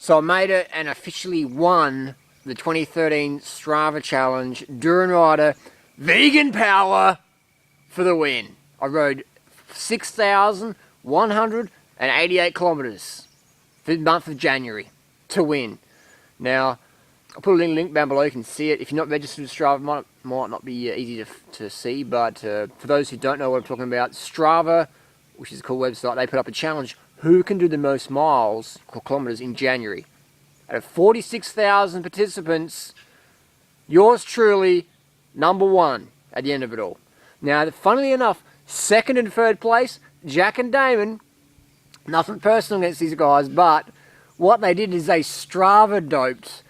So I made it and officially won the 2013 Strava Challenge. Durianrider, vegan power for the win. I rode 6,188 kilometers for the month of January to win. Now, I'll put a link down below, you can see it. If you're not registered with Strava, it might not be easy to see, but for those who don't know what I'm talking about, Strava, which is a cool website, they put up a challenge. Who can do the most miles, or kilometers, in January? Out of 46,000 participants, yours truly, #1 at the end of it all. Now, funnily enough, second and third place, Jack and Damon, nothing personal against these guys, but what they did is they Strava doped.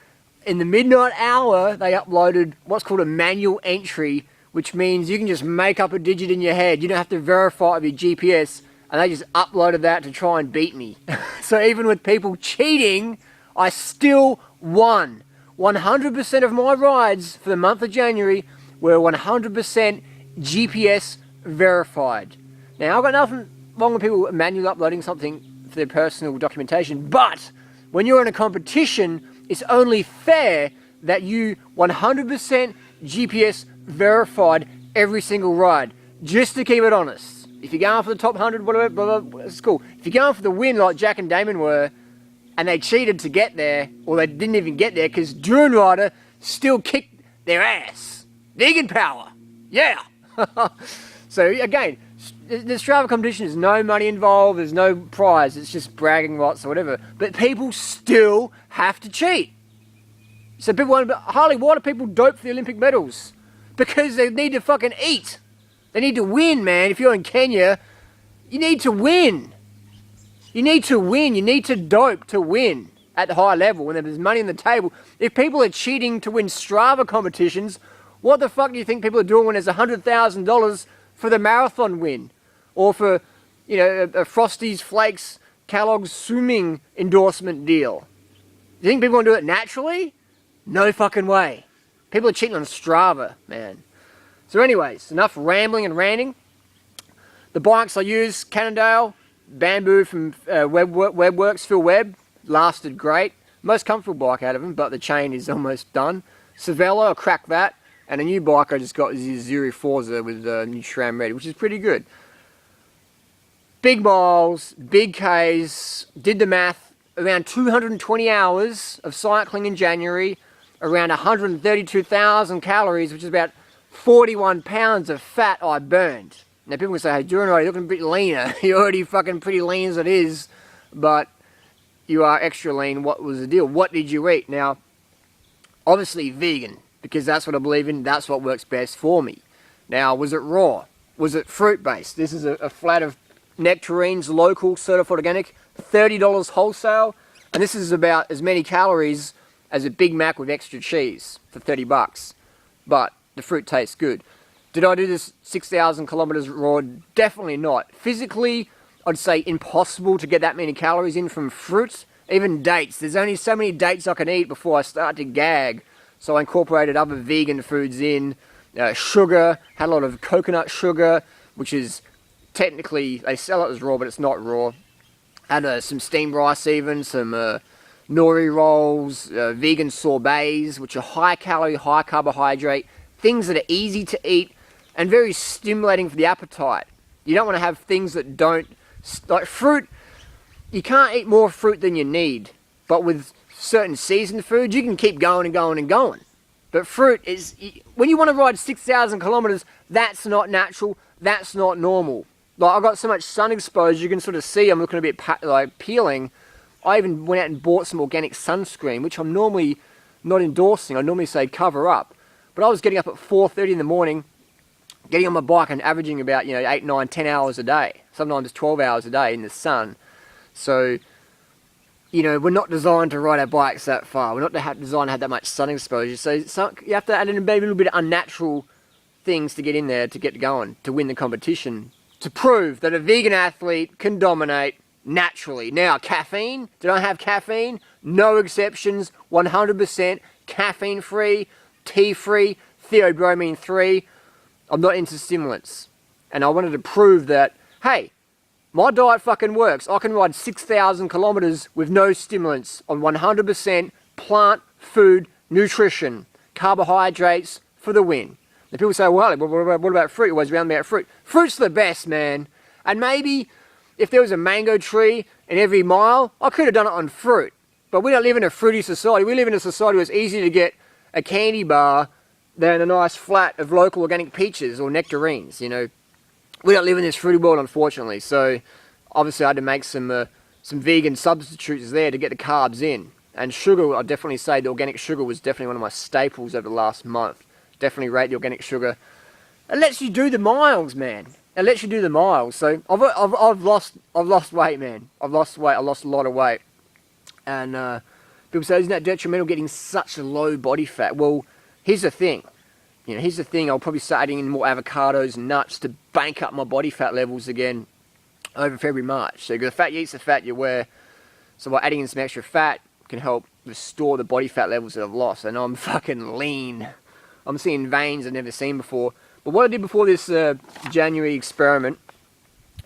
In the midnight hour, they uploaded what's called a manual entry, which means you can just make up a digit in your head. You don't have to verify it with your GPS, and they just uploaded that to try and beat me. So even with people cheating, I still won. 100% of my rides for the month of January were 100% GPS verified. Now, I've got nothing wrong with people manually uploading something for their personal documentation, but when you're in a competition, it's only fair that you 100% GPS verified every single ride, just to keep it honest. If you're going for the top 100, whatever, blah, blah, it's cool. If you're going for the win like Jack and Damon were, and they cheated to get there, or they didn't even get there, because Durianrider still kicked their ass. Vegan power, yeah. So again, the Strava competition is no money involved, there's no prize, it's just bragging rights or whatever. But people still have to cheat. So people wonder, Harley, why do people dope for the Olympic medals? Because they need to fucking eat. They need to win, man. If you're in Kenya, you need to win. You need to win. You need to dope to win at the high level when there's money on the table. If people are cheating to win Strava competitions, what the fuck do you think people are doing when there's $100,000 for the marathon win? Or for, you know, a Frosties, Flakes, Kellogg's swimming endorsement deal? Do you think people want to do it naturally? No fucking way. People are cheating on Strava, man. So anyways, enough rambling and ranting. The bikes I used, Cannondale, Bamboo from Webworks, Phil Webb, lasted great. Most comfortable bike out of them, but the chain is almost done. Cervelo, I cracked that. And a new bike I just got is the Zuri Forza with new SRAM ready, which is pretty good. Big miles, big Ks, did the math, around 220 hours of cycling in January, around 132,000 calories, which is about 41 pounds of fat I burned. Now people can say, hey, Durianrider, you're looking a bit leaner. You're already fucking pretty lean as it is, but you are extra lean. What was the deal? What did you eat? Now, obviously vegan, because that's what I believe in. That's what works best for me. Now, was it raw? Was it fruit-based? This is a flat of nectarines, local, certified organic, $30 wholesale, and this is about as many calories as a Big Mac with extra cheese for 30 bucks. But the fruit tastes good. Did I do this 6,000 kilometers raw? Definitely not. Physically, I'd say impossible to get that many calories in from fruit. Even dates. There's only so many dates I can eat before I start to gag. So I incorporated other vegan foods in. Sugar, had a lot of coconut sugar, which is technically, they sell it as raw, but it's not raw. Had some steamed rice even, some nori rolls, vegan sorbets, which are high calorie, high carbohydrate, things that are easy to eat and very stimulating for the appetite. You don't want to have things that don't, like fruit, you can't eat more fruit than you need, but with certain seasoned foods, you can keep going and going and going. But fruit is, when you want to ride 6,000 kilometers, that's not natural, that's not normal. Like, I got so much sun exposure, you can sort of see I'm looking a bit like peeling. I even went out and bought some organic sunscreen, which I'm normally not endorsing. I normally say cover up. But I was getting up at 4:30 in the morning, getting on my bike and averaging about, 8, 9, 10 hours a day. Sometimes 12 hours a day in the sun. So, we're not designed to ride our bikes that far. We're not designed to have that much sun exposure. So you have to add in maybe a little bit of unnatural things to get in there to get going, to win the competition, to prove that a vegan athlete can dominate naturally. Now, caffeine, did I have caffeine? No exceptions, 100% caffeine-free, tea-free, theobromine-free. I'm not into stimulants. And I wanted to prove that, hey, My diet fucking works. I can ride 6,000 kilometers with no stimulants on 100% plant food nutrition, carbohydrates for the win. And people say, well, what about fruit? You always round me out fruit. Fruit's the best, man. And maybe if there was a mango tree in every mile, I could have done it on fruit. But we don't live in a fruity society. We live in a society where it's easier to get a candy bar than a nice flat of local organic peaches or nectarines, you know. We don't live in this fruity world, unfortunately. So obviously I had to make some vegan substitutes there to get the carbs in. And sugar, I'd definitely say the organic sugar was definitely one of my staples over the last month. Definitely rate the organic sugar. It lets you do the miles, man. It lets you do the miles. So I've lost weight, man. I've lost weight. I lost a lot of weight. And people say, isn't that detrimental getting such a low body fat? Well, here's the thing. You know, here's the thing. I'll probably start adding in more avocados and nuts to bank up my body fat levels again over February, March. So the fat you eat's the fat you wear. So by adding in some extra fat can help restore the body fat levels that I've lost. And I'm fucking lean. I'm seeing veins I've never seen before. But what I did before this January experiment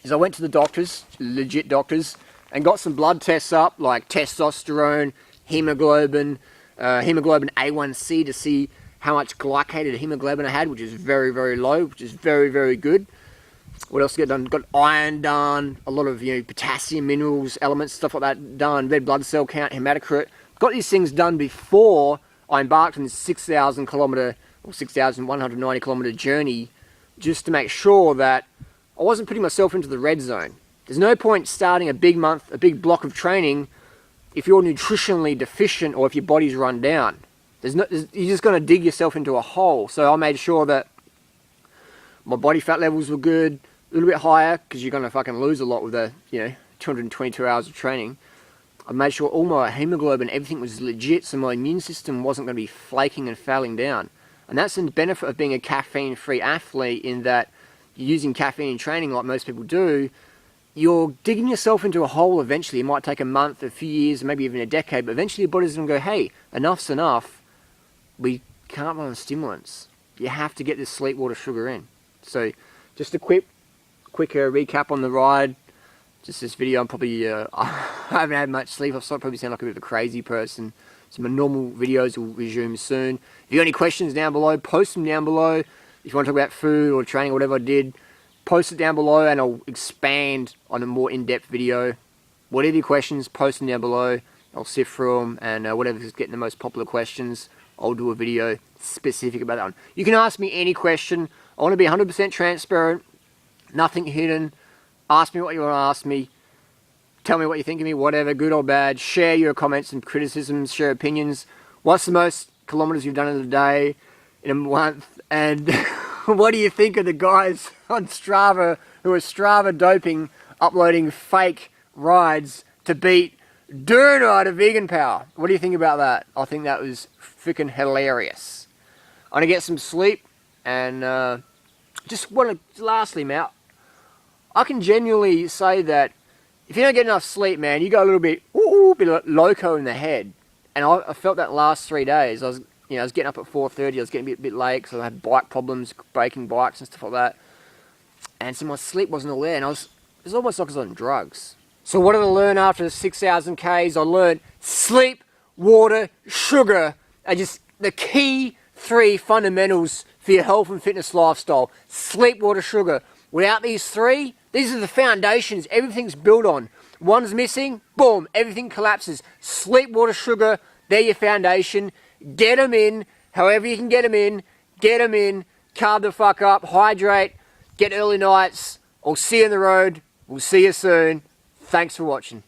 is I went to the doctors, legit doctors, and got some blood tests up, like testosterone, hemoglobin, hemoglobin A1C to see how much glycated hemoglobin I had, which is very, very low, which is very, very good. What else get done? Got iron done, a lot of, you know, potassium, minerals, elements, stuff like that done, red blood cell count, hematocrit. Got these things done before I embarked on this 6,000 kilometer or 6,190 kilometer journey, just to make sure that I wasn't putting myself into the red zone. There's no point starting a big block of training if you're nutritionally deficient or if your body's run down. You're just going to dig yourself into a hole. So I made sure that my body fat levels were good, a little bit higher, because you're going to fucking lose a lot with the, you know, 222 hours of training. I made sure all my hemoglobin, everything was legit, so my immune system wasn't going to be flaking and failing down. And that's the benefit of being a caffeine-free athlete, in that you're using caffeine in training like most people do. You're digging yourself into a hole eventually. It might take a month, a few years, maybe even a decade, but eventually your body's going to go, hey, enough's enough. We can't run on stimulants. You have to get this sleep, water, sugar in. So just a quick recap on the ride. Just this video, I'm probably, I haven't had much sleep. I probably sound like a bit of a crazy person. So my normal videos will resume soon. If you got any questions down below, post them down below. If you want to talk about food or training or whatever I did, post it down below and I'll expand on a more in-depth video. Whatever your questions, post them down below. I'll sift through them, and whatever's getting the most popular questions, I'll do a video specific about that one. You can ask me any question. I want to be 100% transparent, nothing hidden. Ask me what you want to ask me. Tell me what you think of me, whatever, good or bad. Share your comments and criticisms, share opinions. What's the most kilometers you've done in a day, in a month? And what do you think of the guys on Strava who are Strava doping, uploading fake rides to beat Durianrider vegan power? What do you think about that? I think that was freaking hilarious. I'm going to get some sleep, and just want to, lastly, Matt, I can genuinely say that if you don't get enough sleep, man, you go a little bit, bit loco in the head. And I felt that last 3 days. I was getting up at 4:30. I was getting a bit late because I had bike problems, breaking bikes and stuff like that. And so my sleep wasn't all there, and it was almost like I was on drugs. So what did I learn after the 6,000 Ks? I learned sleep, water, sugar are just the key 3 fundamentals for your health and fitness lifestyle. Sleep, water, sugar. Without these 3, these are the foundations everything's built on. One's missing, boom, everything collapses. Sleep, water, sugar, they're your foundation. Get them in, however you can get them in. Get them in, carb the fuck up, hydrate, get early nights. I'll see you on the road. We'll see you soon. Thanks for watching.